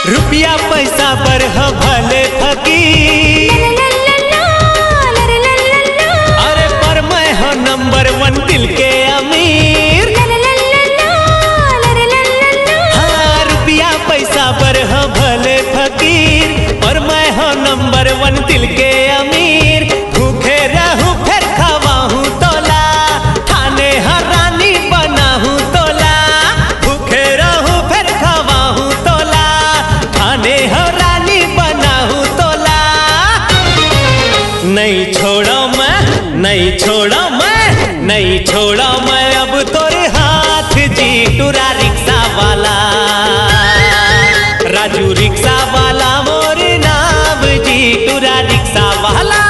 रुपया पैसा पर ह भले फकीर, अरे पर मैं हो नंबर 1 दिल के अमीर। हाँ, रुपया पैसा पर ह भले फकीर, पर मैं हो नंबर 1 दिल के अमीर। भूखे रहूं फिर खवाऊं तोला, खाने हरानी बनाऊं तोला। भूखे रहूं फिर खवाऊं तोला, खाने हरानी बनाऊं तोला। नहीं छोड़ो मैं, नहीं छोड़ो मैं, नहीं छोड़ो मैं अब तोरे हाथ जी। टूरा रिक्शा वाला राजू रिक्शा वाला मोर नाम जी। टूरा रिक्शा वाला